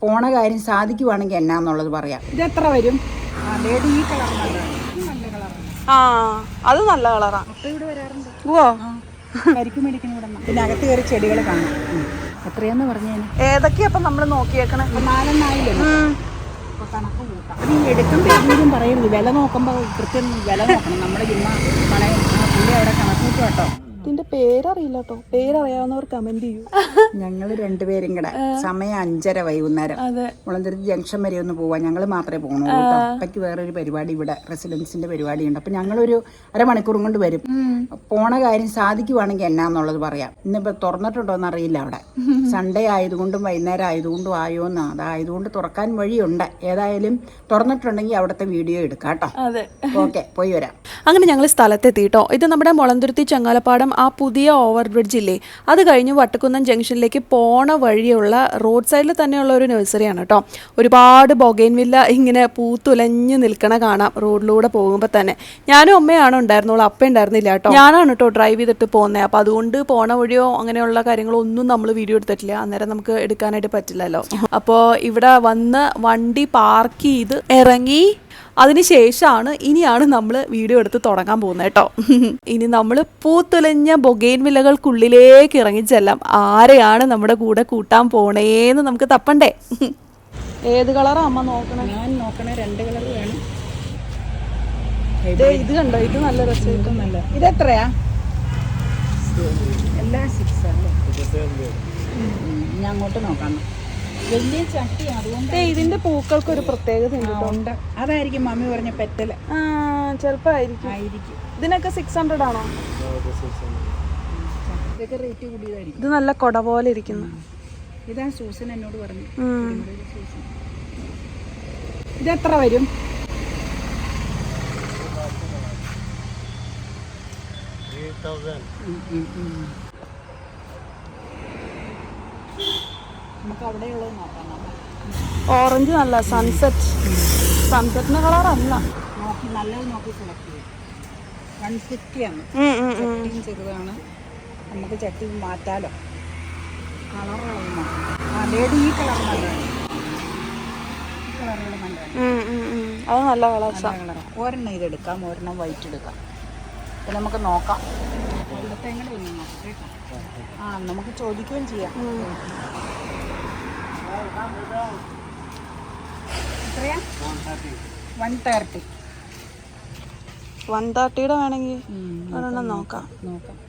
പോണ കാര്യം സാധിക്കുവാണെങ്കിൽ എന്നാന്നുള്ളത് പറയാം. ഇതെത്ര വരും? ഈ കളർ നല്ല കളറാണ്. അത് നല്ല കളറാ. ഇവിടെ വരാറുണ്ട്. കരിക്കും മേടിക്കുന്ന ഇവിടെ. പിന്നെ അകത്ത് കയറി ചെടികൾ കാണാം. എത്രയാന്ന് പറഞ്ഞേന്? ഏതൊക്കെയാ അപ്പൊ നമ്മള് നോക്കിയേക്കണേ? 4 ആയില്ലല്ലോ. കണക്ക് കൂട്ടാം. നീ എടുക്കുമ്പോൾ എന്തെങ്കിലും പറയരുത്. വില നോക്കുമ്പോൾ കൃത്യം വില നോക്കണം. നമ്മുടെ ചുമ്മാ പണയം പുള്ളി അവിടെ കണക്ക് കൂട്ടും കേട്ടോ. ഇതിന്റെ പേരറിയില്ല കേട്ടോ. പേരറിയാവുന്നവർ കമന്റ് ചെയ്യൂ. ഞങ്ങൾ രണ്ടുപേരും കൂടെ സമയം 5:30 വൈകുന്നേരം മുളന്തുരുത്തി ജംഗ്ഷൻ വരെ ഒന്ന് പോവാം. ഞങ്ങൾ മാത്രമേ പോകുന്നുള്ളൂ കേട്ടോ. അപ്പയ്ക്ക് വേറൊരു പരിപാടി ഇവിടെ റെസിഡൻസിന്റെ പരിപാടിയുണ്ട്. അപ്പം ഞങ്ങളൊരു അരമണിക്കൂറും കൊണ്ട് വരും. പോണ കാര്യം സാധിക്കുവാണെങ്കിൽ എന്നാന്നുള്ളത് പറയാം. ഇന്നിപ്പോൾ തുറന്നിട്ടുണ്ടോ എന്നറിയില്ല അവിടെ. സൺഡേ ആയതുകൊണ്ടും വൈകുന്നേരം ആയതുകൊണ്ടും ആയോന്ന്. അതായതുകൊണ്ട് തുറക്കാൻ വഴിയുണ്ട്. ഏതായാലും തുറന്നിട്ടുണ്ടെങ്കിൽ അവിടുത്തെ വീഡിയോ എടുക്കാം കേട്ടോ. ഓക്കെ, പോയി വരാം. അങ്ങനെ ഞങ്ങൾ സ്ഥലത്തെത്തിട്ടോ. ഇത് നമ്മുടെ മുളന്തുരുത്തി ചങ്ങാലപ്പാടം ആ പുതിയ ഓവർ ബ്രിഡ്ജ് ഇല്ലേ, അത് കഴിഞ്ഞ് വട്ടക്കുന്നം ജംഗ്ഷനിലേക്ക് പോണ വഴിയുള്ള റോഡ് സൈഡിൽ തന്നെയുള്ള ഒരു നഴ്സറിയാണ് കേട്ടോ. ഒരുപാട് ബൊഗൈൻവില്ല ഇങ്ങനെ പൂത്തുലഞ്ഞ് നിൽക്കണ കാണാം റോഡിലൂടെ പോകുമ്പോൾ തന്നെ. ഞാനും അമ്മയാണ് ഉണ്ടായിരുന്നുള്ളൂ, അപ്പ ഉണ്ടായിരുന്നില്ല കേട്ടോ. ഞാനാണ് കേട്ടോ ഡ്രൈവ് ചെയ്തിട്ട് പോകുന്നത്. അപ്പോൾ അതുകൊണ്ട് പോണ വഴിയോ അങ്ങനെയുള്ള കാര്യങ്ങളോ ഒന്നും നമ്മൾ വീഡിയോ എടുത്തിട്ടില്ല. അന്നേരം നമുക്ക് എടുക്കാനായിട്ട് പറ്റില്ലല്ലോ. അപ്പോൾ ഇവിടെ വന്ന് വണ്ടി പാർക്ക് ചെയ്ത് ഇറങ്ങി അതിനുശേഷമാണ് ഇനിയാണ് നമ്മൾ വീഡിയോ എടുത്ത് തുടങ്ങാൻ പോകുന്നത് കേട്ടോ. ഇനി നമ്മൾ പൂത്തുലഞ്ഞ ബൊഗൈൻ വില്ലകൾക്കുള്ളിലേക്ക് ഇറങ്ങിച്ചെല്ലാം. ആരെയാണ് നമ്മുടെ കൂടെ കൂട്ടാൻ പോണേന്ന് നമുക്ക് തപ്പണ്ടേ. ഏത് കളറാ അമ്മ നോക്കണേ? ഞാൻ നോക്കണേ 2 കളർ വേണം. ഇത് കണ്ടോ, ഇത് നല്ല രസം. നല്ല ഇതെത്രയാ? എല്ലാം 6 അല്ലേ? ഞാൻ അങ്ങോട്ട് നോക്കാം. വലിയ ചട്ടി, അതുകൊണ്ട് ഇതിന്റെ പൂക്കൾക്ക് ഒരു പ്രത്യേകത ഉണ്ട്. അതായിരിക്കും മമ്മി പറഞ്ഞ പെറ്റല്. ചിലപ്പോ ആയിരിക്കും. ഇതിനൊക്കെ 600 ആണോ? ഇതൊക്കെ റേറ്റ് കൂടിയതായിരിക്കും. ഇത് നല്ല കൊട പോലെ ഇരിക്കുന്നു. ഇതാ സൂസൻ എന്നോട് പറഞ്ഞു. ഇതെത്ര വരും? നമുക്ക് അവിടെയുള്ളത് നോക്കാം. ഓറഞ്ച് നല്ല സൺസെറ്റിന്റെ കളറല്ല. നോക്കി നല്ലത് നോക്കി സെലക്ട് ചെയ്യും. 150 ആണ്. ചട്ടിയും ചെറുതാണ്. നമുക്ക് ചട്ടി മാറ്റാലോ. കളറുള്ളത് മാറ്റാം. ഈ കളർ നല്ലതാണ്. ഈ കളറുകൾ നല്ലതാണ്. അത് നല്ല കളർ. ഒരെണ്ണം ഇതെടുക്കാം, ഒരെണ്ണം വൈറ്റ് എടുക്കാം. അപ്പം നമുക്ക് നോക്കാം. ഇവിടുത്തെ എങ്ങനെ ഒന്നും നോക്കാം കേട്ടോ. നമുക്ക് ചോദിക്കുകയും ചെയ്യാം. എത്രയാ? 130. 130യുടെ വേണമെങ്കിൽ ഒരെണ്ണം നോക്കാം. നോക്കട്ടെ.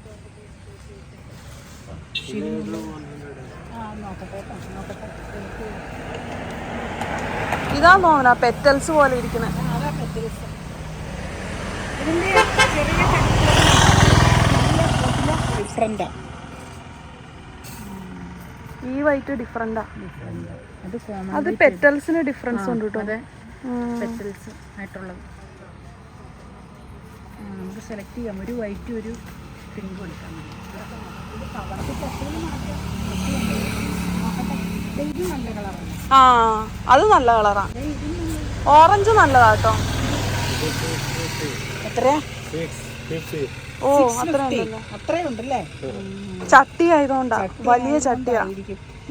ഇതാ തോന്നുന്നു പെറ്റൽസ് പോലെ ഇരിക്കുന്നത്. അതാ പെറ്റൽസ്. ഇതിൻ്റെ ചെറിയ ഡിഫറൻറ്റാ. ഈ വൈറ്റ് ഡിഫറൻറ്റാ. അത് പെറ്റൽസിന് ഡിഫറൻസ് ഉണ്ട് കേട്ടോ. അതെ, പെറ്റൽസ് ആയിട്ടുള്ളത് നമുക്ക് സെലക്ട് ചെയ്യാം. ഒരു വൈറ്റ് ഒരു പിങ്ക് എടുക്കാം. ഇത് നല്ല കളറാണ്. അത് നല്ല കളറാ. ഓറഞ്ച് നല്ലതാ കേട്ടോ. എത്രയാ? ഓ, അത്രേ ഉണ്ടല്ലേ. ചട്ടി ആയതുകൊണ്ടാ, വലിയ ചട്ടിയാ.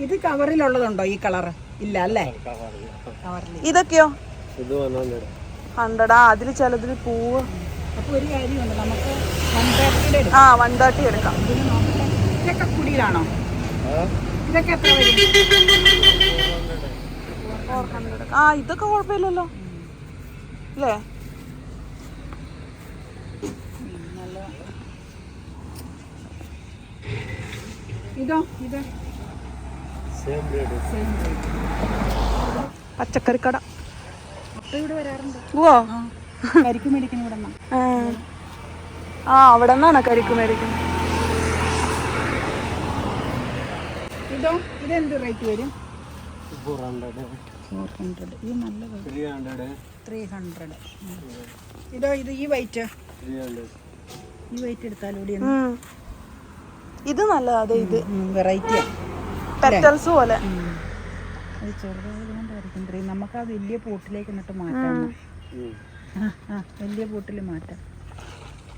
ഇത് കവറിലുള്ളതുണ്ടോ ഈ കളറ്? ഇല്ല അല്ലേ? ഇതൊക്കെയോ 100. അതിൽ ചിലതിൽ പൂവ്. അപ്പൊ ഒരു കാര്യമുണ്ട്, നമുക്ക് 130 എടുക്കാം. ഇതൊക്കെ കുടിയിലാണോ? ഇതൊക്കെ എത്ര വരും? 400. ഇതൊക്കെ കുഴപ്പമില്ലല്ലോ അല്ലേ? ഇതോ? ഇത് പച്ചക്കറിക്കട. ഇവിടെ വരാറുണ്ട്. കരിക്ക് മേടിക്കുന്ന ഇവിടെ നിന്നാണ്. അവിടെ നിന്നാണ് കരിക്ക് മേടിക്കുന്നത്. ഇതോ? ഇതെന്ത് റേറ്റ് വരും? 400. ഇത് നല്ലത്. 300. ഇതോ? ഇത് ഈ വൈറ്റ് എടുത്താലൂടെ ഇത് നല്ലതാ. അതെ, ഇത് വെറൈറ്റിയാ. പെറ്റൽസ് പോലെ. അത് ചെറുതായതുകൊണ്ടായിരിക്കും. നമുക്ക് ആ വലിയ പോട്ടിലേക്ക് എന്നിട്ട് മാറ്റാം. വലിയ പോട്ടിൽ മാറ്റാം.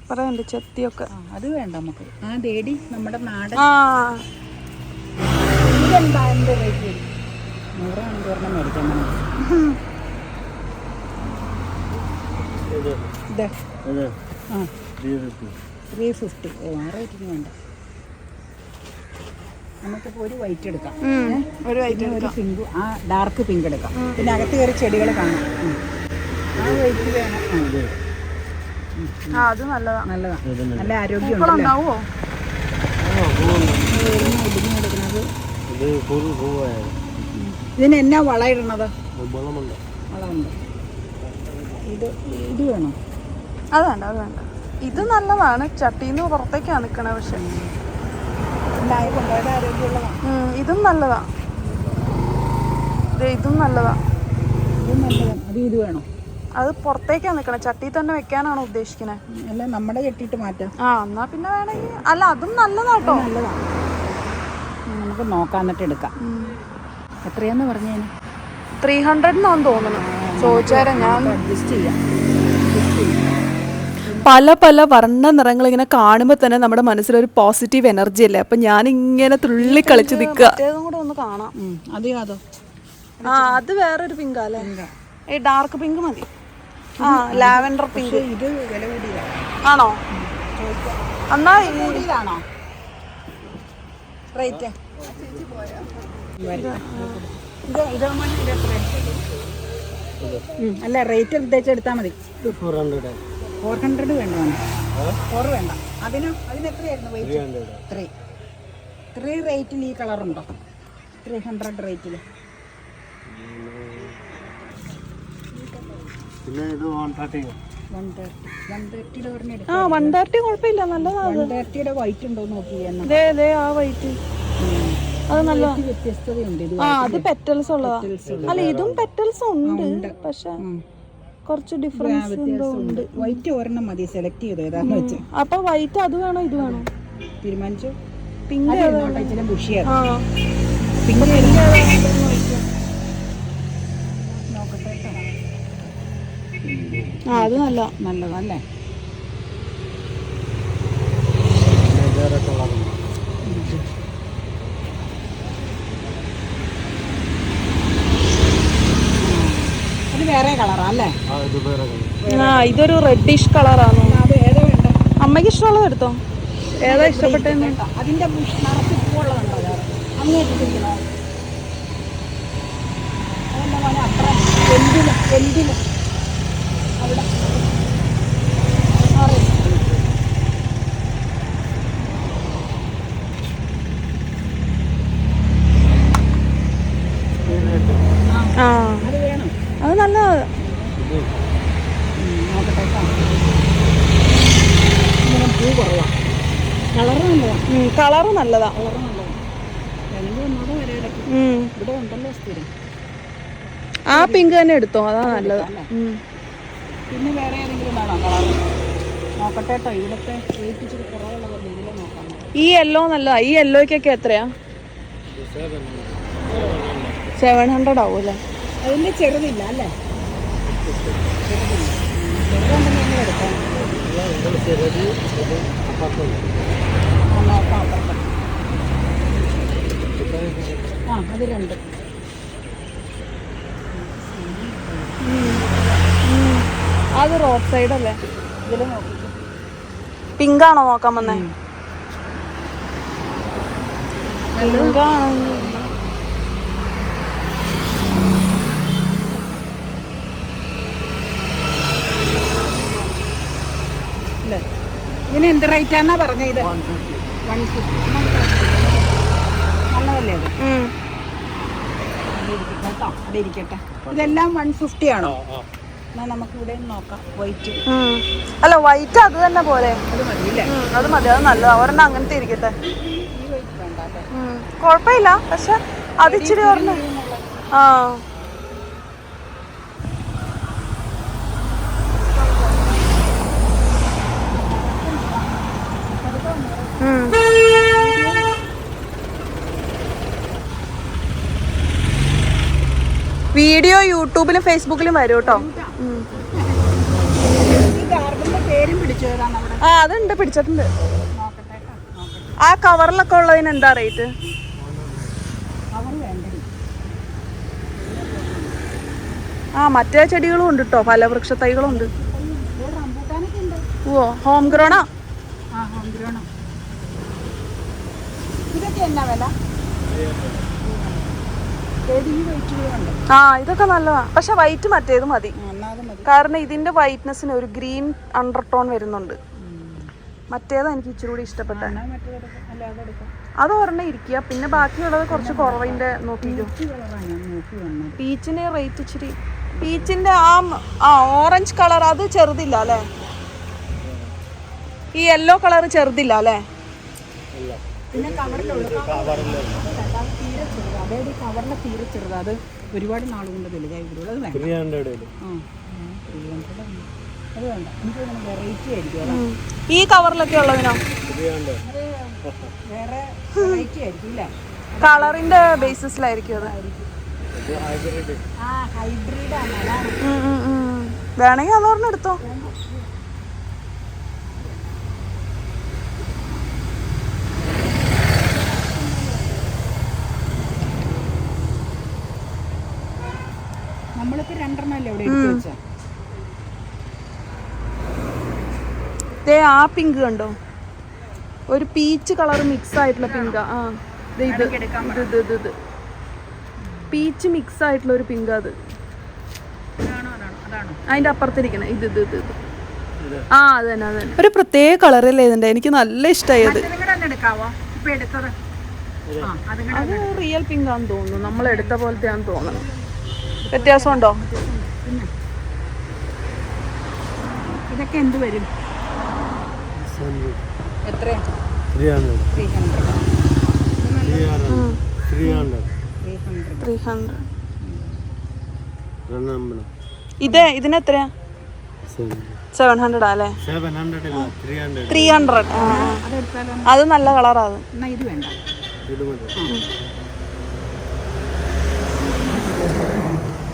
പറയുന്നുണ്ട് ചെത്തിയൊക്കെ. അത് വേണ്ട നമുക്ക്. ദേടി നമ്മുടെ നാടൻ. ഇതെന്താ? എന്ത് റേറ്റ് വരും? 100 ഒരെണ്ണം മേടിക്കാൻ വേണം. ഇത് ആ 350. ആ റേറ്റിന് വേണ്ട. നമുക്കിപ്പോൾ ഒരു വൈറ്റ് എടുക്കാം, ഒരു വൈറ്റ് ഒരു പിങ്ക്, ആ ഡാർക്ക് പിങ്ക് എടുക്കാം. പിന്നെ അകത്ത് കയറി ചെടികൾ കാണാം. ആ വൈറ്റ് വേണം. അത് നല്ലതാ, നല്ല ആരോഗ്യം ഉണ്ടാവോ? ഇതിന് എന്നാ വള ഇടണത്? വളമുണ്ട്. ഇത് വേണോ? അത് വേണ്ട, അത് വേണ്ട. ഇത് നല്ലതാണ്, ചട്ടിന്ന് പുറത്തേക്കാണ് നിൽക്കണേ. പക്ഷെ ഇതും നല്ലതാ, ഇതും നല്ലതാ. ഇത് വേണോ? അത് പുറത്തേക്കാണ് നിൽക്കണേ, ചട്ടി തന്നെ വെക്കാനാണോ ഉദ്ദേശിക്കണേ? അല്ല, നമ്മുടെ ചട്ടിയിട്ട് മാറ്റാം. ആ എന്നാ പിന്നെ വേണമെങ്കിൽ. അല്ല, അതും നല്ലതാട്ടോ. നല്ലതാണ്, നമുക്ക് നോക്കാൻ എന്നിട്ട് എടുക്കാം. എത്രയാന്ന് പറഞ്ഞേന്? 300 തോന്നുന്നു. ചോദിച്ചാരാ, ഞാൻ അഡ്ജസ്റ്റ് ചെയ്യാം. പല പല വർണ്ണ നിറങ്ങൾ ഇങ്ങനെ കാണുമ്പോൾ തന്നെ നമ്മുടെ മനസ്സിലൊരു പോസിറ്റീവ് എനർജി അല്ലേ. അപ്പം ഞാനിങ്ങനെ തുള്ളി കളിച്ച് നിൽക്കുക. കൂടെ ഒന്ന് കാണാം. അതോ ആ, അത് വേറൊരു പിങ്ക് അല്ലേ? ഈ ഡാർക്ക് പിങ്ക് മതി. ആ, ലാവൻഡർ പിങ്ക്. ഇത് വില കൂടിയതാണ്. ആണോ? എന്നാ കൂടിയതാണോ റേറ്റ്? അല്ല, റേറ്റ് ഉദ്ദേശിച്ച് എടുത്താൽ മതി. 400 വേണ്ട. 4 വേണ്ട. അതിന് എത്രയായിരുന്നു വെയിറ്റ്? 3 റേറ്റിൽ ഈ കളറുണ്ടോ? 300 റേറ്റിൽ. പിന്നെ ഇത് 130. 130 പറഞ്ഞ ആ 130 കുഴപ്പമില്ല, നല്ലതാണ്. 130 വൈറ്റ് ഉണ്ടോ നോക്കി. ആ വൈറ്റ് അത് നല്ല വ്യത്യസ്തതയുണ്ട്. ആ, അത് പെറ്റൽസ് ഉള്ളതാ. അല്ല, ഇതും പെറ്റൽസ് ഉണ്ട്, പക്ഷെ കുറച്ച് ഡിഫറൻസ് ഉണ്ട്. വൈറ്റ് ഒരെണ്ണം മതി, സെലക്ട് ചെയ്തു ഏതാന്ന് വെച്ച്. അപ്പൊ വൈറ്റ് അത് വേണോ ഇത് വേണോ തീരുമാനിച്ചു? പിങ്ക് ഇച്ചിരി ബുഷിയാണ്. പിങ്ക് നോക്കട്ടെ. ആ, അത് നല്ലതല്ലേ? അത് വേറെ കളറാ അല്ലേ? ആ, ഇതൊരു റെഡിഷ് കളറാണോ? അത് ഏതാ വേണ്ട? അമ്മയ്ക്ക് ഇഷ്ടമുള്ളത് എടുത്തോ. ഏതാ ഇഷ്ടപ്പെട്ടെന്ന്? അതിന്റെ നിറച്ച് പൂവുള്ളതുണ്ടോ? അങ്ങേറ്റിരിക്കണോ? അതല്ല മോനെ, അപ്പുറം എന്തിന് അവിടെ ആ, അത് വേണം. അത് നല്ലതാ. നോക്കട്ടെ. പൂ കുറവാ. കളറ് നല്ലതാ. ഇവിടെ ഉണ്ടല്ലോ സ്ഥിരം. ആ പിങ്ക് തന്നെ എടുത്തോ, അതാ നല്ലത്. പിന്നെ വേറെ ഏതെങ്കിലും വേണോ കളർ? നോക്കട്ടെ കേട്ടോ. ഇവിടുത്തെ റേറ്റ് ഇച്ചിരി കുറവുള്ളത് ഇതിലെ നോക്കാം. ഈ യെല്ലോ നല്ലതാ. ഈ യെല്ലോയ്ക്കൊക്കെ എത്രയാ? 700 ആവൂല്ലേ? അതിൻ്റെ ചെറുതില്ല അല്ലേ? ചെറുതുണ്ടെങ്കിൽ എടുക്കാം. നോക്കാം അപ്പുറത്ത്. ആ, അത് 2. അത് റോഡ് സൈഡ് അല്ലേ? ഇതിൽ നോക്കി. പിങ്ക് ആണോ നോക്കാൻ വന്നേ? പിങ്ക് ആണെങ്കിൽ ഇതിന് എന്ത് റേറ്റാന്നാ പറഞ്ഞ? ഇത് 150. നല്ലതല്ലേ അത്? കേട്ടോ, അവിടെ ഇരിക്കട്ടെ. ഇതെല്ലാം 150 ആണോ? എന്നാൽ നമുക്ക് ഇവിടെ നോക്കാം. വൈറ്റ് അല്ല, വൈറ്റ് അത് തന്നെ പോലെ. അത് മതിയില്ലേ? അത് മതി, അത് നല്ലതാ. ഒരെണ്ണം അങ്ങനത്തെ ഇരിക്കട്ടെ. ഈ വൈറ്റ് വേണ്ട അല്ലേ? കുഴപ്പമില്ല, പക്ഷെ അത് ഇച്ചിരി പറഞ്ഞു. ആ, വീഡിയോ യൂട്യൂബിലും ഫേസ്ബുക്കിലും വരും കേട്ടോ. ആ, അതുണ്ട്, പിടിച്ചിട്ടുണ്ട്. ആ കവറിലൊക്കെ ഉള്ളതിന് എന്താ റേറ്റ്? ആ മറ്റേ ചെടികളും ഉണ്ട് കേട്ടോ, ഫലവൃക്ഷ തൈകളും ഉണ്ട്. ഓ ഹോം ഗ്രോണാ? ഇതൊക്കെ എന്നാ വില? ആ ഇതൊക്കെ നല്ലതാ, പക്ഷെ വൈറ്റ് മറ്റേത് മതി. കാരണം ഇതിന്റെ വൈറ്റ്നെസ്സിന് ഒരു ഗ്രീൻ അണ്ടർടോൺ വരുന്നുണ്ട്. മറ്റേതാ എനിക്ക് ഇച്ചിരി കൂടി ഇഷ്ടപ്പെട്ട. അത് ഒരെണ്ണം ഇരിക്കുക, പിന്നെ ബാക്കിയുള്ളത് കുറച്ച് കുറവിന്റെ നോക്കിക്കോ. പീച്ചിന് റേറ്റ് ഇച്ചിരി, പീച്ചിന്റെ ആ ഓറഞ്ച് കളർ അത് ചെറുതില്ല അല്ലേ? ഈ യെല്ലോ കളർ ചെറുതില്ല അല്ലേ? പിന്നെ കവറിലെ തീരെ ചെറുത്, അത് ഒരുപാട് നാളുകൊണ്ട് വലുതായി വരുള്ളൂ. അത് വേണ്ട, അത് വേണ്ട. എനിക്ക് വെറൈറ്റി ആയിരിക്കും. ഈ കവറിലൊക്കെ ഉള്ളതിനോ? വേറെ വെറൈറ്റി ആയിരിക്കും ഇല്ല, കളറിന്റെ ബേസിസിലായിരിക്കും അത്. ഹൈബ്രിഡ് ആണ്, അതാണ്. വേണമെങ്കിൽ അതോർന്ന് എടുത്തോ. നമ്മളിപ്പോ 2 അല്ലേ ഇവിടെ എടുത്ത് വെച്ചാ. ആ പിങ്ക് കണ്ടോ, ഒരു പീച്ച് കളർ മിക്സ് ആയിട്ടുള്ള പിങ്കാ. ആ ഇത് പീച്ച് മിക്സ് ആയിട്ടുള്ള ഒരു പിങ്ക്. അത് അതിന്റെ അപ്പുറത്തിരിക്കണേ ഇത് ആ അത് തന്നെ അത് തന്നെ. ഒരു പ്രത്യേക കളറല്ലേ ഇതിന്റെ, എനിക്ക് നല്ല ഇഷ്ടമായി അത്. അത് റിയൽ പിങ്ക് ആണെന്ന് തോന്നുന്നു, നമ്മൾ എടുത്ത പോലത്തെ ആണെന്ന് തോന്നുന്നു. വ്യത്യാസമുണ്ടോ? ഇതൊക്കെ എന്ത് വരും? എത്രയാ? 300. ഇതിനെത്രയാ? 700 അല്ലേ? 300. അത് നല്ല കളറാ. അത് ഇത് വേണ്ട.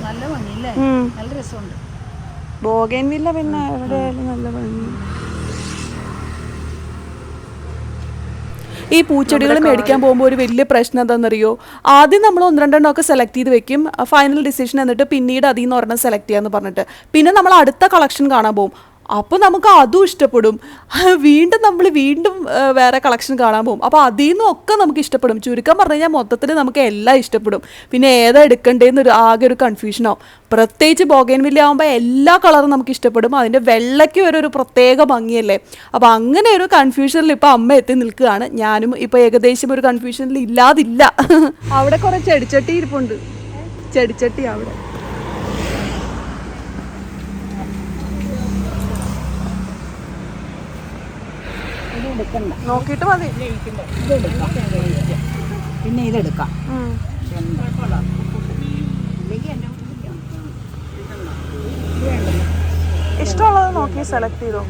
നല്ല ഭംഗിയില്ലേ, നല്ല രസമുണ്ട്. ബോഗൻവില്ല പിന്നെ എവിടെയായാലും നല്ല ഭംഗി. ഈ പൂച്ചെടികൾ മേടിക്കാൻ പോകുമ്പോൾ ഒരു വലിയ പ്രശ്നം എന്താണെന്നറിയോ? ആദ്യം നമ്മൾ 1-2 ഒക്കെ സെലക്ട് ചെയ്ത് വെക്കും, ഫൈനൽ ഡിസിഷൻ, എന്നിട്ട് പിന്നീട് അതിൽ നിന്ന് ഒരെണ്ണം സെലക്ട് ചെയ്യാന്ന് പറഞ്ഞിട്ട് പിന്നെ നമ്മൾ അടുത്ത കളക്ഷൻ കാണാൻ പോകും. അപ്പോൾ നമുക്ക് അതും ഇഷ്ടപ്പെടും, വീണ്ടും വേറെ കളക്ഷൻ കാണാൻ പോകും. അപ്പോൾ അതിൽ നിന്നൊക്കെ നമുക്ക് ഇഷ്ടപ്പെടും. ചുരുക്കം പറഞ്ഞു കഴിഞ്ഞാൽ മൊത്തത്തിൽ നമുക്ക് എല്ലാം ഇഷ്ടപ്പെടും. പിന്നെ ഏതാ എടുക്കേണ്ടതെന്ന് ആകെ ഒരു കൺഫ്യൂഷനാവും. പ്രത്യേകിച്ച് ബോഗൻവില്ല ആകുമ്പോൾ എല്ലാ കളറും നമുക്ക് ഇഷ്ടപ്പെടും. അതിൻ്റെ വെള്ളയ്ക്ക് ഒരു പ്രത്യേക ഭംഗിയല്ലേ. അപ്പോൾ അങ്ങനെ ഒരു കൺഫ്യൂഷനിൽ ഇപ്പോൾ അമ്മ എത്തി നിൽക്കുകയാണ്. ഞാനും ഇപ്പോൾ ഏകദേശം ഒരു കൺഫ്യൂഷനിൽ ഇല്ലാതില്ല. അവിടെ കുറേ ചെടിച്ചട്ടി ഇരിപ്പുണ്ട്, ചെടിച്ചട്ടി അവിടെ. നോക്കിട്ട് മതി. പിന്നെ ഇതെടുക്കാം. ഇഷ്ടമുള്ളത് നോക്കി സെലക്ട് ചെയ്തോ.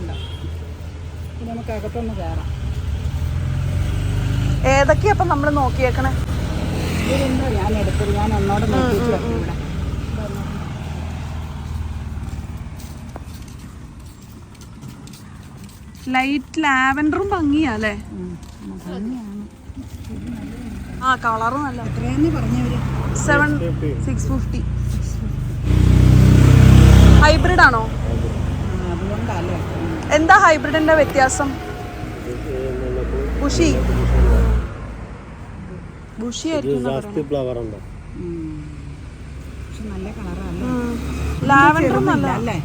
നമുക്ക് അകത്തൊന്ന് കയറാം. ഏതൊക്കെയാ അപ്പം നമ്മൾ നോക്കിയേക്കണേ? ഇതെന്താ ഞാൻ എടുത്തത്, ഞാൻ ഒന്നോടെ നോക്കിയിട്ട് ഇവിടെ. ലൈറ്റ് ലാവൻഡറും ഭംഗിയാ അല്ലേ? ആ കളറ് നല്ല. എത്രയാന്ന് പറഞ്ഞവര്? 650. ഹൈബ്രിഡ് ആണോ? അതുകൊണ്ടല്ലേ. എന്താ ഹൈബ്രിഡിന്റെ വ്യത്യാസം? ബുഷി ആയിരിക്കും. നല്ല കളറാണ്. ലാവൻഡറും നല്ല അല്ലേ?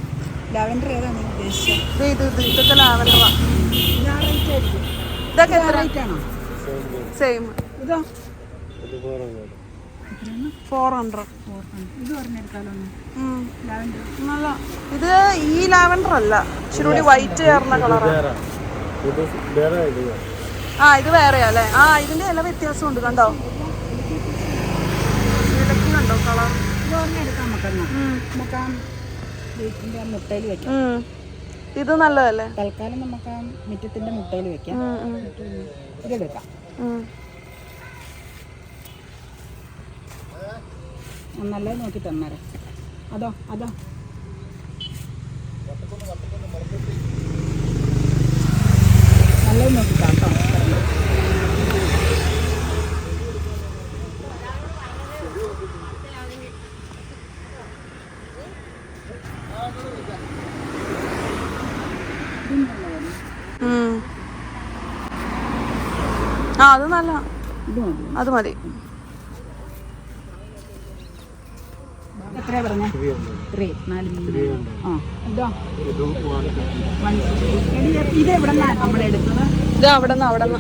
ലാവൻഡർ ഏതാണ് ഉദ്ദേശിച്ചത്? ഇതൊക്കെ ലാവൻഡറാ. ഇതൊക്കെ എത്ര ആണോ? സെയിം. ഇതോ 400. ഇത് പറഞ്ഞെടുക്കാലോ. ലാവൻഡർ നല്ല. ഇത് ഈ ലാവൻഡർ അല്ല, ഇച്ചിരി കൂടി വൈറ്റ് ചേർന്ന കളറാണ്. ആ ഇത് വേറെയാ അല്ലേ? ആ ഇതിന്റെ എല്ലാ വ്യത്യാസമുണ്ട് കണ്ടോ, ഇലക്ക് കണ്ടോ കളർ. ഇത് പറഞ്ഞെടുക്കാം നമുക്ക് മുട്ടയിൽ വെക്കാം. ഇത് നല്ലതല്ലേ? തൽക്കാലം നമുക്ക് മുറ്റത്തിന്റെ മുട്ടയിൽ വെക്കാം. ഇതെടുക്കാം. നല്ലത് നോക്കി തന്നേരെ. അതോ നല്ലത് നോക്കി കേട്ടോ. ആ അത് നല്ല, അത് മതി. എത്രയാ പറഞ്ഞ? 3 ആ ഇതോ ഇത് എവിടെ നിന്നാണ് നമ്മളെടുത്തത്? ഇത് അവിടെ നിന്ന് അവിടെ നിന്ന്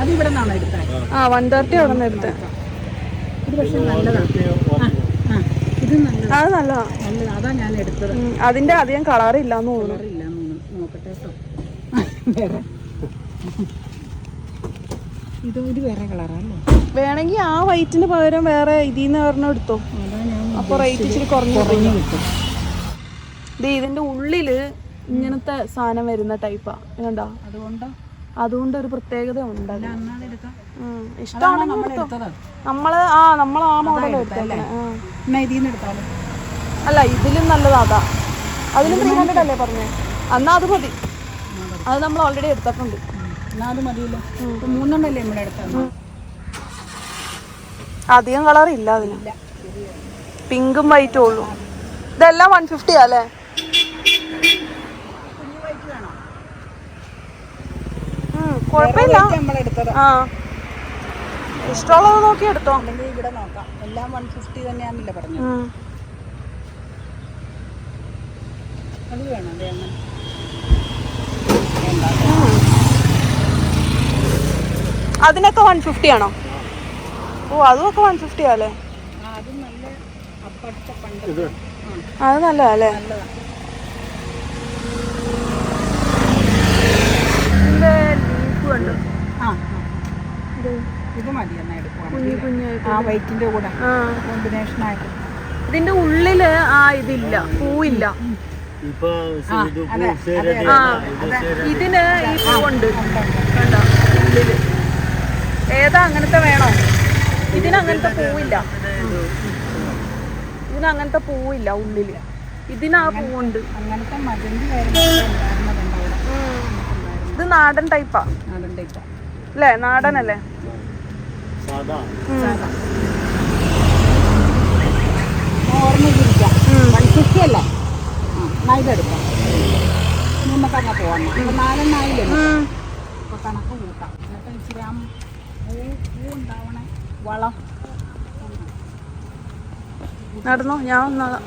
അത് ഇവിടെ നിന്നാണ് എടുത്തത്. ആ 130 അവിടെ നിന്ന് എടുത്തത്. ഇത് പക്ഷെ നല്ലതാണ്. ഇത് നല്ലതാണ്, അത് നല്ലതാ, നല്ലതാണ്. അതാ ഞാൻ എടുത്തത്. അതിന്റെ അധികം കളറില്ലാന്ന് തോന്നുന്നു. കളറില്ലാന്ന് നോക്കട്ടെ കേട്ടോ. വേറെ ഇത് വേറെ കളറല്ലേ? വേണമെങ്കിൽ ആ വൈറ്റിന് പകരം വേറെ ഇതിന്ന് പറഞ്ഞ എടുത്തോ, അപ്പൊ റേറ്റ് ഇച്ചിരി കുറഞ്ഞു കിട്ടും. ഇതിന്റെ ഉള്ളില് ഇങ്ങനത്തെ സാധനം വരുന്ന ടൈപ്പാ കണ്ടോ, അതുകൊണ്ട് ഒരു പ്രത്യേകത ഉണ്ട്. ഇഷ്ടമാണെങ്കിൽ നമ്മള് ആ മോഡൽ എടുത്തല്ലേ. അല്ല ഇതിലും നല്ലതാ അതാ, അതിലും 300 അല്ലേ പറഞ്ഞേ? എന്നാ അത് മതി, അത് നമ്മൾ ഓൾറെഡി എടുത്തിട്ടുണ്ട്. അധികം കളർ ഇല്ല അതിന്, പിങ്കും വൈറ്റും ഉള്ളൂ. ഇതെല്ലാം 150 അല്ലേ? കുഴപ്പമില്ല, ആ ഇഷ്ടമുള്ളത് നോക്കി എടുത്തോ. ഇവിടെ നോക്കാം, എല്ലാം 150 തന്നെയാണല്ലേ പറഞ്ഞു. അത് വേണം, അതിനൊക്കെ 150 ആണോ? ഓ അതൊക്കെ 150 അല്ലേ? അത് നല്ലതല്ലേ? ഇതിന്റെ ഉള്ളില് ഇതില്ല, പൂവില്ല. ഇതിന് ഈ പൂവുണ്ട് കണ്ടോ ഉള്ളില്. ഏതാ അങ്ങനത്തെ വേണോ? ഇതിനങ്ങനത്തെ പൂവില്ല, ഇതിനങ്ങനത്തെ പൂവില്ല ഉള്ളില്. ഇതിനാ പൂവുണ്ട്. ഇത് നാടൻ ടൈപ്പാ അല്ലേ? നാടനല്ലേ? അല്ലേ? ഇതെടുക്കാം, നമുക്ക് അങ്ങ് പോകണം. 4 ഇപ്പൊ കണക്ക് കൂട്ടാം. എന്നിട്ട് ഇച്ചിരി പൂ ഉണ്ടാവണേ വളം നടന്നോ, ഞാൻ വന്നതാ.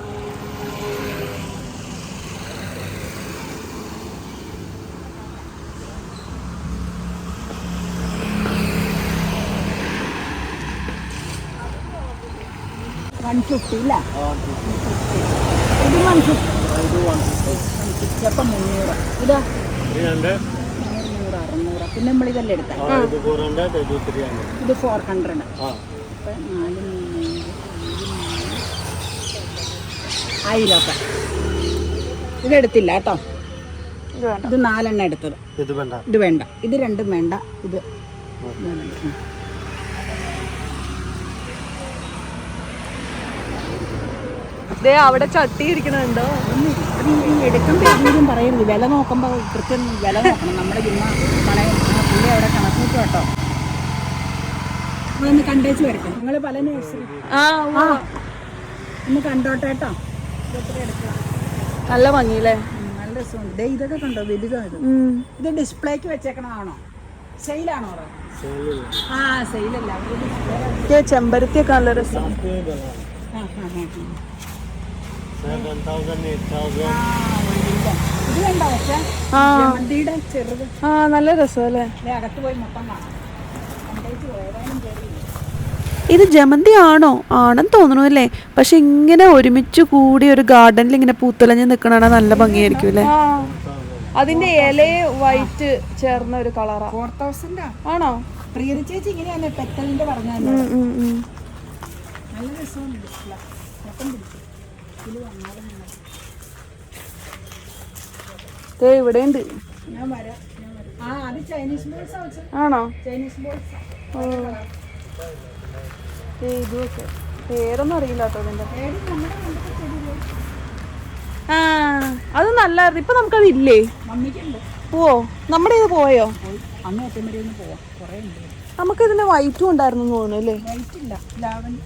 ഇല്ല ഇത് 150, ചിലപ്പോൾ 300. ഇതാ 300, 600. പിന്നെ നമ്മളിതെല്ലാം എടുത്താൽ ഇത് 400. ഇപ്പം 1000 ഇതെടുത്തില്ല കേട്ടോ. ഇത് 4 എടുത്തത്. ഇത് വേണ്ട, ഇത് 2 വേണ്ട. ഇത് അവിടെ ചട്ടി ഇരിക്കണുണ്ടോ? എടുക്കുമ്പോഴും പറയരുത്, വില നോക്കുമ്പോൾ കൃത്യം വില നോക്കണം. നമ്മുടെ പുള്ളി അവിടെ കണക്കൂട്ടും കേട്ടോ. ഒന്ന് കണ്ടേച്ച് വരട്ടെ. നിങ്ങൾ പല നഴ്സറി ഒന്ന് കണ്ടോട്ടെ കേട്ടോ. നല്ല ഭംഗിയില്ലേ? നല്ല രസമുണ്ട്. ഇതൊക്കെ കണ്ടോ, വലുതാണ്. ഇത് ഡിസ്പ്ലേക്ക് വെച്ചേക്കണതാണോ? സെയിലാണോ? സെയിലല്ല, ചെമ്പരത്തിയൊക്കെ നല്ല രസം. നല്ല രസമല്ലേ? ഇത് ജമന്തി ആണോ? ആണെന്ന് തോന്നണു അല്ലേ? പക്ഷെ ഇങ്ങനെ ഒരുമിച്ച് കൂടി ഒരു ഗാർഡനിൽ ഇങ്ങനെ പൂത്തലഞ്ഞ് നിക്കണ നല്ല ഭംഗിയായിരിക്കും അല്ലേ? അതിന്റെ ഇല വൈറ്റ് ചേർന്ന ഒരു കളറാ. 4000 ആണോ? പ്രിയ ചേച്ചി ഇങ്ങനെയാണ് പെറ്റലിന്റെ പറഞ്ഞാൽ നല്ല രസമുണ്ട്. ഇവിടെ ഉണ്ട്. ആണോ? ഇതൊക്കെ പേരൊന്നും അറിയില്ല കേട്ടോ ഇതിന്റെ. അത് നല്ലായിരുന്നു. ഇപ്പൊ നമുക്കത് ഇല്ലേ? പോവോ? നമ്മുടെ ഇത് പോയോ? നമുക്ക് ഇതിന്റെ വൈറ്റും ഉണ്ടായിരുന്നു തോന്നുന്നു അല്ലേ? വൈറ്റ് ഇല്ല,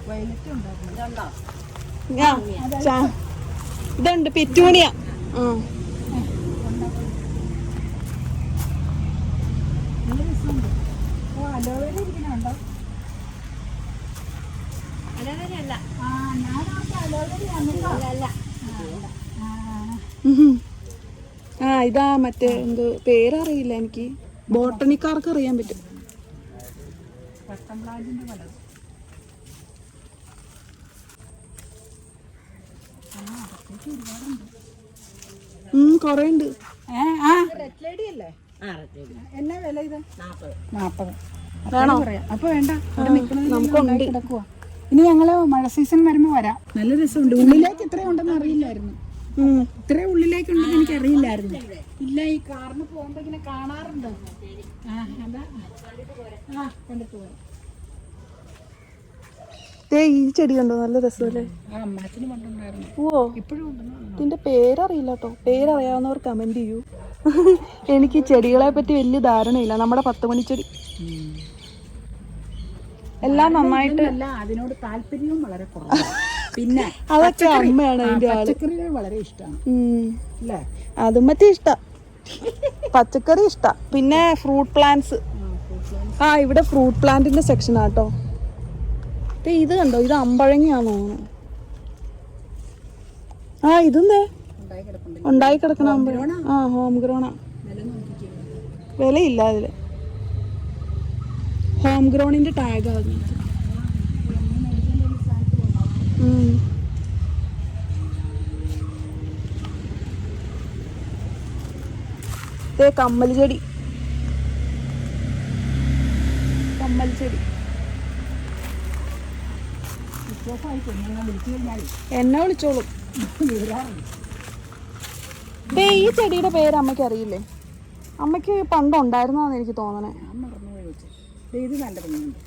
വയലറ്റ് ഉണ്ടായിരുന്നു. ഇതുണ്ട് പിറ്റൂണിയ. അലോവേര ഇരിക്കണുണ്ടോ? ഇതാ മറ്റേ എന്ത് പേരറിയില്ല എനിക്ക്, ബോട്ടണിക്കാർക്ക് അറിയാൻ പറ്റും. കൊറേ ഉണ്ട്. എന്നാ വില ഇത്? 40. വേണോ? അപ്പൊ വേണ്ട, നമുക്കുണ്ട്. ഇനി ഞങ്ങള് മഴ സീസൺ വരുമ്പോ വരാം. നല്ല രസമുണ്ട്. ഉള്ളിലേക്ക് ഇത്ര ഉണ്ടെന്ന് അറിയില്ലായിരുന്നു. ഇത്ര ഉള്ളിലേക്കുണ്ടെന്ന് എനിക്ക് അറിയില്ലായിരുന്നു. ഇല്ല, ഈ കാറിന് പോകുമ്പോ ഇങ്ങനെ കാണാറുണ്ട്. കണ്ടിട്ട് പോവാം. ഈ ചെടി കണ്ടോ, നല്ല രസമല്ലേ? അമ്മാച്ചന് പണ്ടുണ്ടായിരുന്നു. ഓ, ഇപ്പോഴും ഇതിന്റെ പേരറിയില്ല കേട്ടോ. പേരറിയാവുന്നവർ കമന്റ് ചെയ്യൂ. എനിക്ക് ചെടികളെ പറ്റി വലിയ ധാരണയില്ല. നമ്മുടെ 10 മണിച്ചെടി എല്ലാം നന്നായിട്ട്, അതിനോട് താല്പര്യവും വളരെ കുറവാണ്. പിന്നെ അതൊക്കെ അമ്മയാണ് അതിന്റെ ആള്. പച്ചക്കറികൾ വളരെ ഇഷ്ടമാണ്. അതും മറ്റേ ഇഷ്ട, പച്ചക്കറി ഇഷ്ട. പിന്നെ ഫ്രൂട്ട് പ്ലാന്റ്സ്. ഇവിടെ ഫ്രൂട്ട് പ്ലാന്റിന്റെ സെക്ഷൻ ആട്ടോ. ഇത് കണ്ടോ, ഇത് അമ്പഴങ്ങിയാണോ? ഇതെന്തേ ഉണ്ടായി കിടക്കണ അമ്പഴങ്ങ. ഹോം ഗ്രോണ. വിലയില്ല അതില്. ഹോം ഗ്രോണിന്റെ ടാഗ് ആണ്. കമ്മൽ ചെടി. എന്നെ വിളിച്ചോളും. ഈ ചെടിയുടെ പേര് അമ്മയ്ക്ക് അറിയില്ലേ? അമ്മയ്ക്ക് പണ്ടുണ്ടായിരുന്നാന്ന് എനിക്ക് തോന്നണേ. ഇത് നല്ല ഭംഗിയുണ്ട്.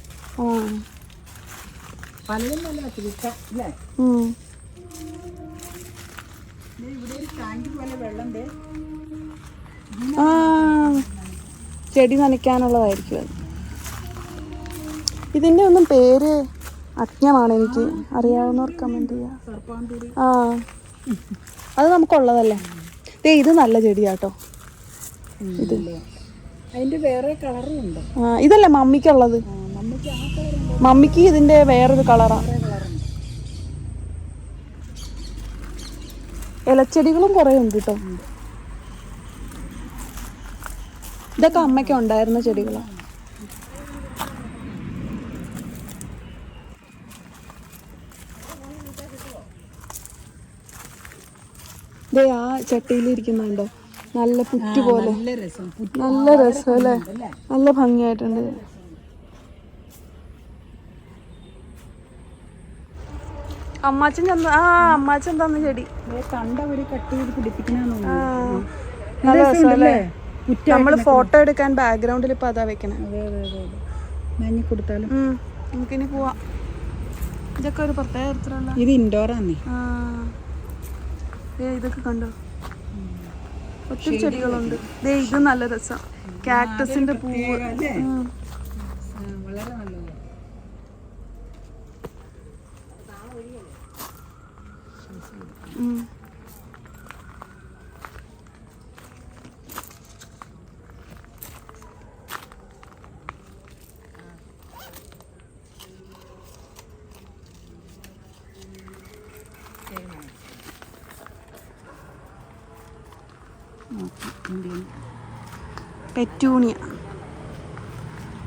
പലതും നല്ല അല്ലേ? ഇവിടെ ഒരു ടാങ്ക് പോലെ വെള്ളം. ചെടി നനയ്ക്കാനുള്ളതായിരിക്കും അത്. ഇതിന്റെ ഒന്നും പേര് അജ്ഞമാണ്. എനിക്ക് അറിയാവുന്നവർ കമന്റ് ചെയ്യാം. അത് നമുക്കുള്ളതല്ലേ. ഇത് നല്ല ചെടിയാട്ടോ. ഇത് അതിന്റെ വേറെ കളറും ഉണ്ട്. ഇതല്ല മമ്മിക്കുള്ളത്. മമ്മിക്ക് ഇതിന്റെ വേറൊരു കളറാ. ഇലച്ചെടികളും കുറെ ഉണ്ട് കേട്ടോ. ഇതൊക്കെ അമ്മയ്ക്ക് ഉണ്ടായിരുന്ന ചെടികളാ. ആ ചട്ടിയിലിരിക്കുന്നുണ്ടോ, നല്ല പുറ്റ് പോലെ. നല്ല രസം അല്ലേ? നല്ല ഭംഗിയായിട്ടുണ്ട്. അമ്മാച്ചൻ അമ്മാച്ചൻ തന്ന ചെടി കണ്ടവര് കട്ട് ചെയ്ത് പിടിപ്പിക്കണ. നല്ല രസമല്ലേ? നമ്മള് ഫോട്ടോ എടുക്കാൻ ബാക്ക്ഗ്രൗണ്ടിൽ ഇപ്പൊ അതാ വെക്കണേ. നഞ്ഞി കൊടുത്താലും നമുക്കിനി പോവാം. ഇതൊക്കെ ഒരു പ്രത്യേക തരത്തിലുള്ള. ഇത് ഇൻഡോറാന്നേ. ഇതൊക്കെ കണ്ടോ, ഒത്തിരി ചെടികളുണ്ട്. ഇത് നല്ല രസം. കാക്ടസിന്റെ പൂവ്. വളരെ നല്ലത്.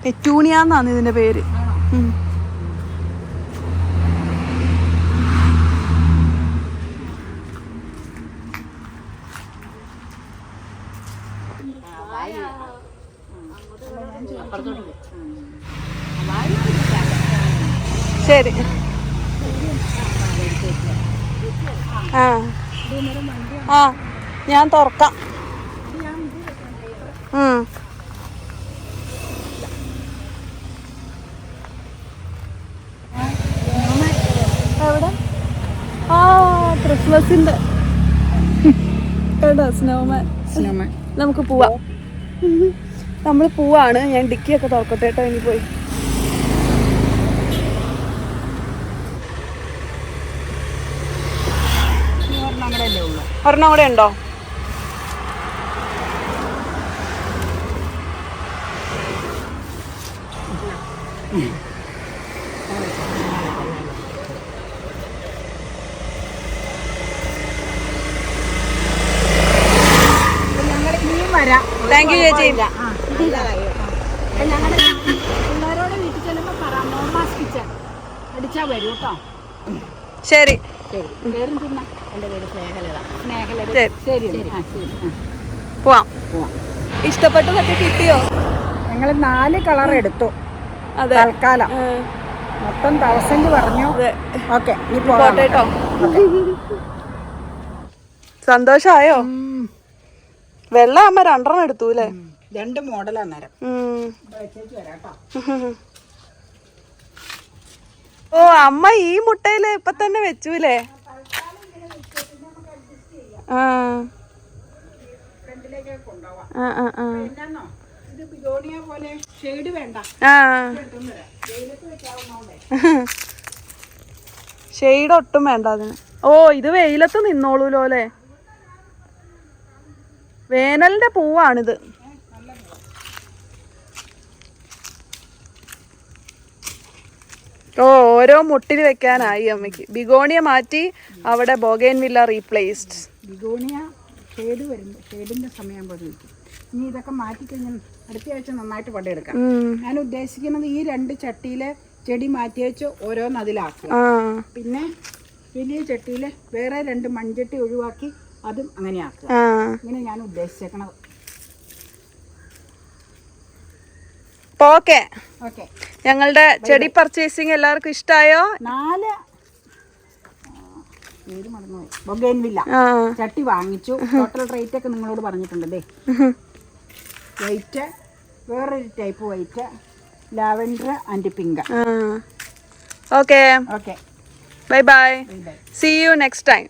പെറ്റൂണിയ എന്നാണ് ഇതിന്റെ പേര്. ശരി. ഞാൻ തുറക്കാം. എവിടെ? ക്രിസ്മസിന്റെ കേട്ടോ, സ്നോമാൻ. നമുക്ക് പോവാം. നമ്മൾ പോവാണ്. ഞാൻ ഡിക്കിയൊക്കെ തുറക്കട്ടെ കേട്ടോ. ഇനി പോയി ഒരെണ്ണം കൂടെ ഉണ്ടോ? താങ്ക് യു ചേച്ചി. ഞങ്ങളുടെ പിള്ളേരോട് വീട്ടിൽ ചെല്ലുമ്പോൾ പറയാം നോ മാസ്ക് കിച്ചൺ അടിച്ചാൽ വരൂ കേട്ടോ. ശരി. പേരും തിന്ന. എൻ്റെ പേര് സ്നേഹലത. സ്നേഹലത. ശരി ശരി. പോവാം. ഇഷ്ടപ്പെട്ടതൊക്കെ കിട്ടിയോ? ഞങ്ങൾ 4 കളർ എടുത്തു തൽക്കാലം. മൊത്തം 1000 പറഞ്ഞു. ഓക്കെ നീ പോട്ടോ. സന്തോഷായോ? വെള്ള അമ്മ 2 എടുത്തു അല്ലേ? 2 മോഡൽ അന്നേരം. ഓ അമ്മ ഈ മുട്ടയില് ഇപ്പൊ തന്നെ വെച്ചൂലേ? ആ ഷെയ്ഡ് ഒട്ടും വേണ്ട അതിന്. ഓ ഇത് വെയിലത്ത് നിന്നോളൂലോ അല്ലേ? വേനലിന്റെ പൂവാണിത്. ഓ ഓരോ മുട്ടിൽ വെക്കാനായി അമ്മയ്ക്ക്. ബിഗോണിയ മാറ്റി അവിടെ ബൊഗൈൻവില്ല റീപ്ലേസ്ഡ്. ബിഗോണിയ ഷെയ്ഡ് വരുമ്പോൾ ഷെയ്ഡിന്റെ സമയം പോലെ വയ്ക്കും. ഇനി ഇതൊക്കെ മാറ്റിക്കഴിഞ്ഞാൽ അടുത്ത ആഴ്ച നന്നായിട്ട് പടയെടുക്കാം. ഞാൻ ഉദ്ദേശിക്കുന്നത് ഈ 2 ചട്ടിയിലെ ചെടി മാറ്റി വെച്ച് ഓരോന്ന് അതിലാക്കുക. പിന്നെ വലിയ ചട്ടിയില് വേറെ 2 മൺചട്ടി ഒഴിവാക്കി അതും അങ്ങനെ ആക്കുക. ഇങ്ങനെ ഞാൻ ഉദ്ദേശിച്ചേക്കണത്. ഓക്കെ. ഞങ്ങളുടെ ചെടി പർച്ചേസിങ് എല്ലാവർക്കും ഇഷ്ടായോ? 4 ബൊഗൈൻവില്ല ചട്ടി വാങ്ങിച്ചു. ടോട്ടൽ റേറ്റ് ഒക്കെ നിങ്ങളോട് പറഞ്ഞിട്ടുണ്ടല്ലേ. വൈറ്റ്, വേറൊരു type white, lavender and pink. Okay. Okay. Bye bye. See you next time.